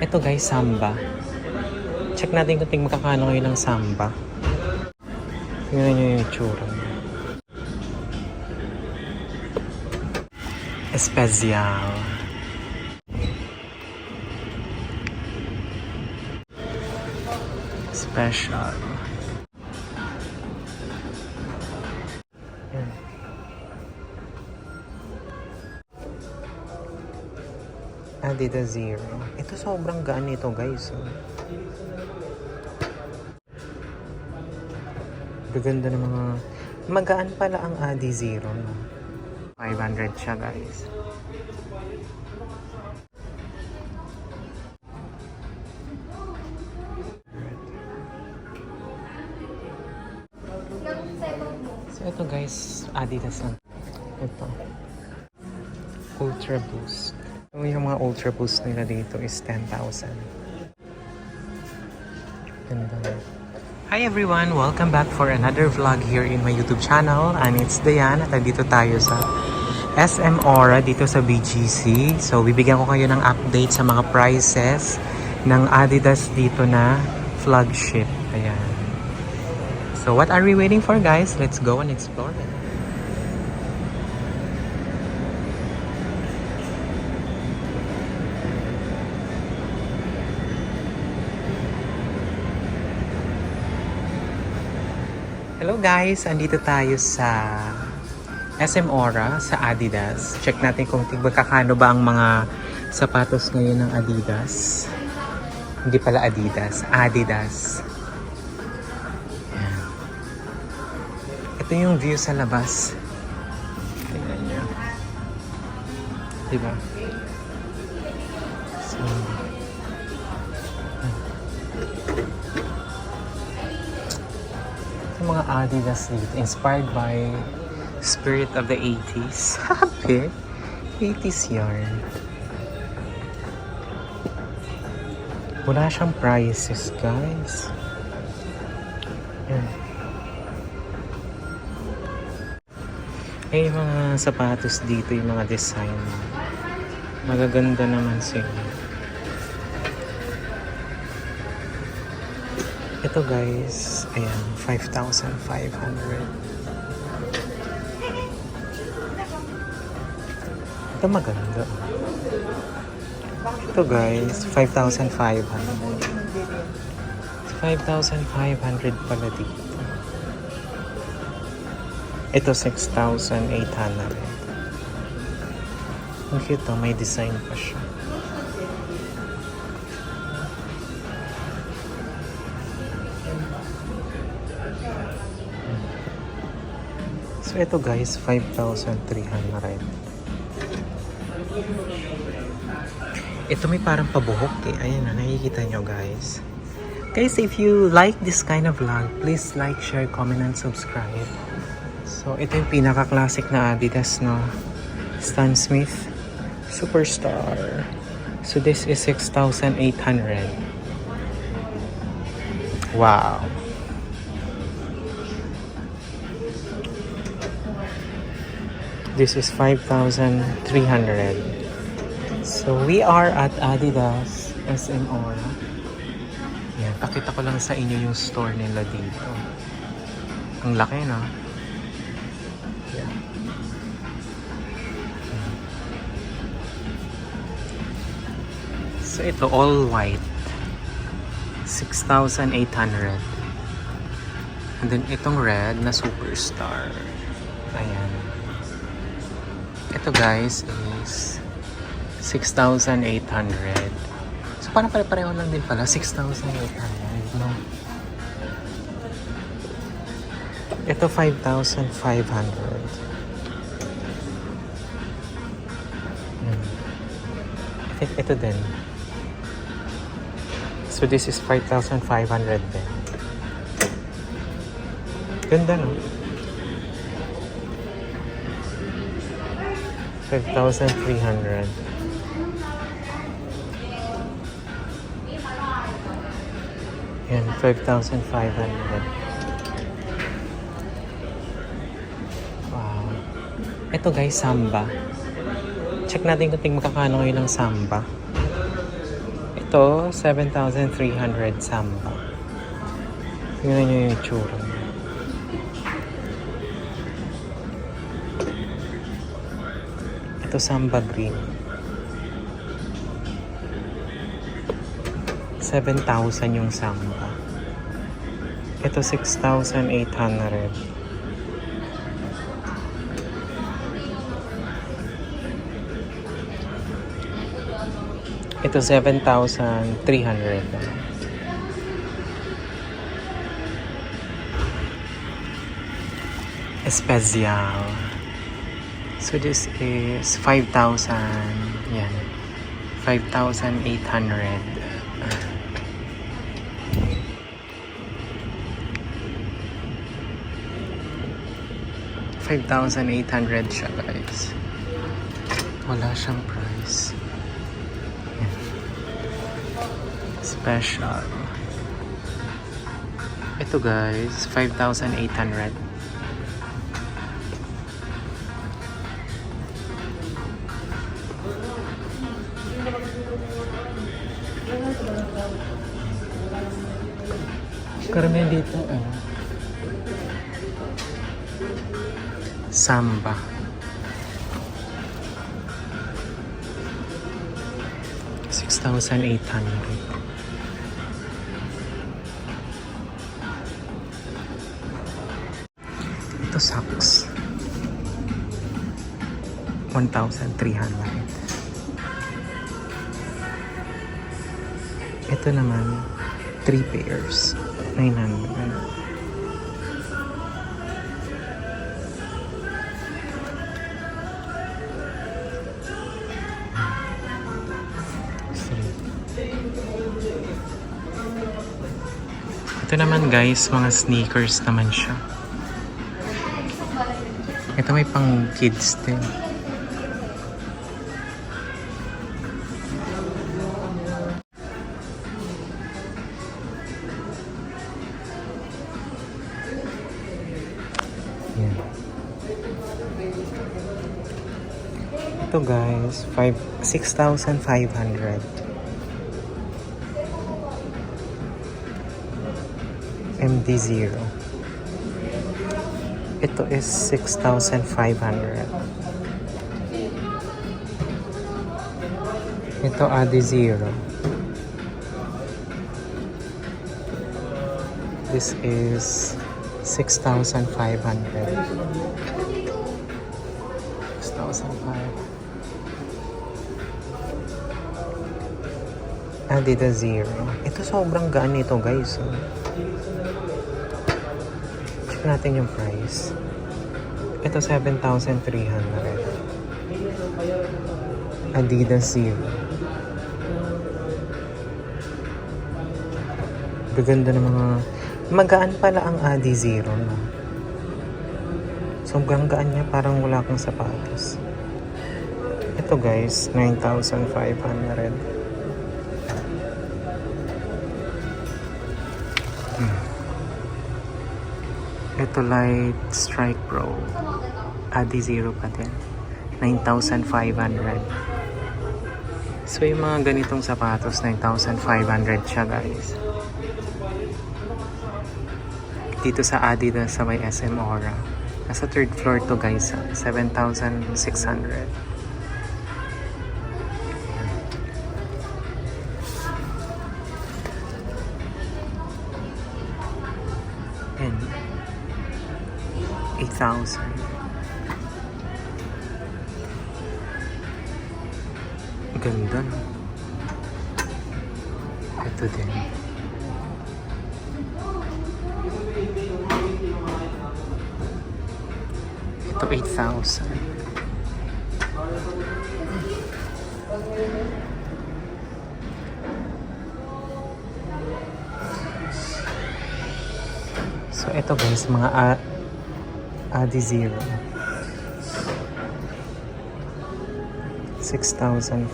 Ito guys, Samba. Check natin kung magkakano ngayon ng Samba. Tingnan nyo yung itsura niya. Especial. Special. Yan. Adidas Zero. Ito sobrang gaan nito guys. Gaganda ng mga... Magaan pala ang Adi Zero. No? 500 siya guys. So ito guys, Adidas lang. Ito. Ultra Boost. So yung mga Ultra Boost nila dito is 10,000. Ganda. Hi everyone! Welcome back for another vlog here in my YouTube channel. And it's Dayan at dito tayo sa SM Aura dito sa BGC. So bibigyan ko kayo ng update sa mga prices ng Adidas dito na flagship. Ayan. So what are we waiting for guys? Let's go and explore it. Hello guys! Andito tayo sa SM Aura sa Adidas. Check natin kung magkakano ba ang mga sapatos ngayon ng Adidas. Hindi pala Adidas, Adidas. Ayan. Ito yung view sa labas. Tingnan nyo. Diba? So, mga Adidas dito, inspired by spirit of the 80s. Happy 80s yarn. Wala siyang prices guys. Yan. Eh yung mga sapatos dito, yung mga design, magaganda naman sila. Ito guys, ayan, 5,500. Ito maganda. Ito guys, 5,500. 5,500 pala dito. Ito 6,800. Ang cute, may design pa siya. So ito guys, 5,300. Ito may parang pabuhok eh. Ayan na, nakikita nyo guys. Guys, if you like this kind of vlog, please like, share, comment, and subscribe. So ito yung pinaka-classic na Adidas, no? Stan Smith Superstar. So this is 6,800. Wow. This is 5,300. So we are at Adidas SM Aura. Yan, pakita ko lang sa inyo yung store nila dito. Ang laki, no? Yan. So ito all white. 6,800. And then itong red na Superstar. Ayan. Ito guys is 6,800. So parang pare-pareho lang din pala. 6,800, no? Ito 5,500. Ito din. So this is 5,500 din. Ganda, no? 5,300. Yan, 5,500. Wow. Ito guys, Samba. Check natin kung magkakano ngayon ng Samba. Ito Ito, 7,300 samba. Tingnan nyo yung itsura. Ito, samba green. 7,000 yung samba. Ito, 6,800. Ito, 7,300. Especial. So this is 5,000. Yan. 5,800. 5,800 siya, guys. Wala siyang price. Yan. Special. Ito, guys, 5,800. Karamihan dito, samba. $6,800. Ito, socks. 1,300. Ito naman, 3 pairs. 900. Ito naman, guys, mga sneakers naman siya. Ito may pang kids din. Yan. Ito, guys, 6,500. MD0. Ito is 6,500. Ito, AD0. This is 6,500. 6,500. Adidas Zero. Ito sobrang gaan nito, guys. Check natin yung price. Ito 7,300. Adidas Zero. Gaganda ng mga... Magaan pala ang Adi Zero, no? Sobrang gaan niya, parang wala kang sapatos. Ito, guys, 9,500. Ito, Light Strike Pro. Adi Zero pa din. 9,500. So, yung mga ganitong sapatos, 9,500 siya, guys. Dito sa Adidas sa may SM Aura. Nasa 3rd floor to, guys. 7,600. And 8,000. Ganda, no? Ito din. Ito 8,000. So ito, guys, mga Adi Zero. 6,500.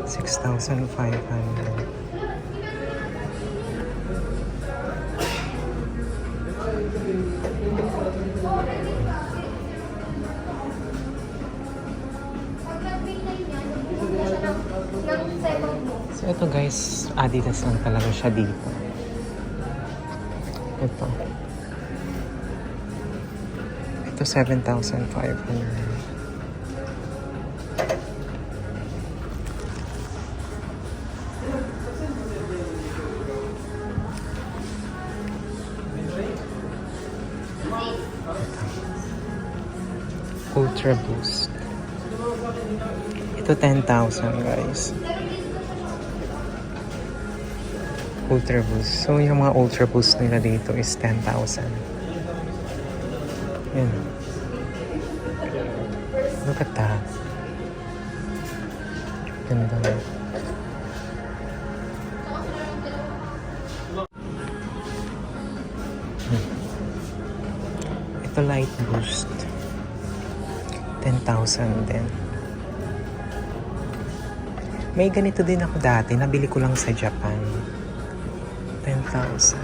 $6,500. Ito guys, Adidas lang talaga siya dito. Ito. Ito 7,500. Ultra Boost. Ito 10,000 guys. Ultra Boost. So yung mga Ultra Boost nila dito is 10,000. Yan. Look at that. Ganda. Ito Light Boost. 10,000 din. May ganito din ako dati. Nabili ko lang sa Japan. 10,000.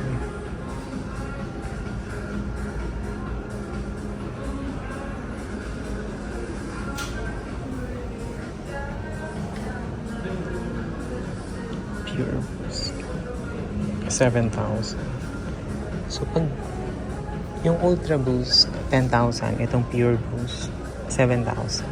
Pure Boost. 7,000. So pag yung Ultra Boost 10,000, itong Pure Boost 7,000.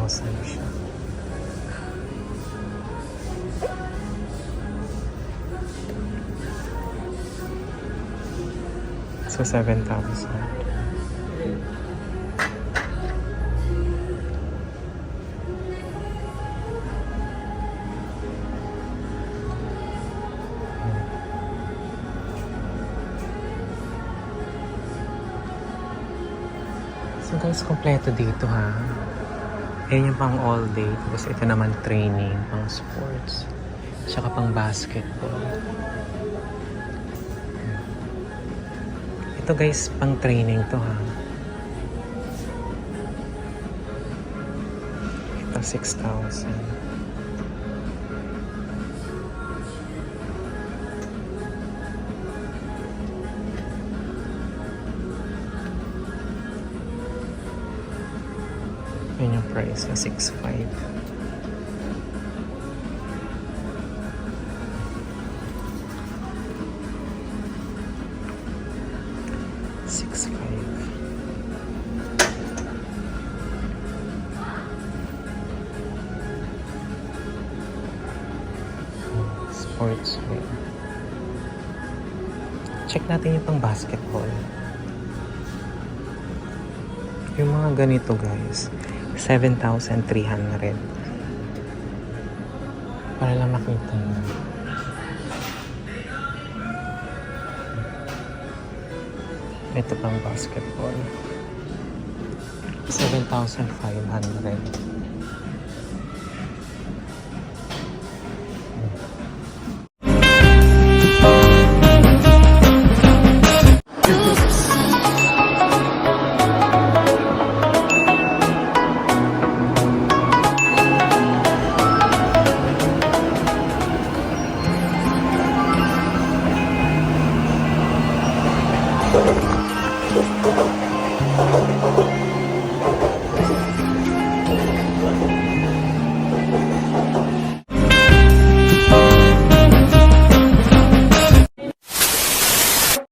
Siya. So 7,000. So guys, kompleto dito ha. Ayan yung pang all day. Tapos ito naman training, pang sports. Tsaka pang basketball. Ito guys, pang training to ha. Ito 6,000. Yun yung price na 6,500. Sportswear. Check natin yung pang basketball. Yung mga ganito guys, 7,300. Para lang makita nyo. Ito pang basketball. 7,500.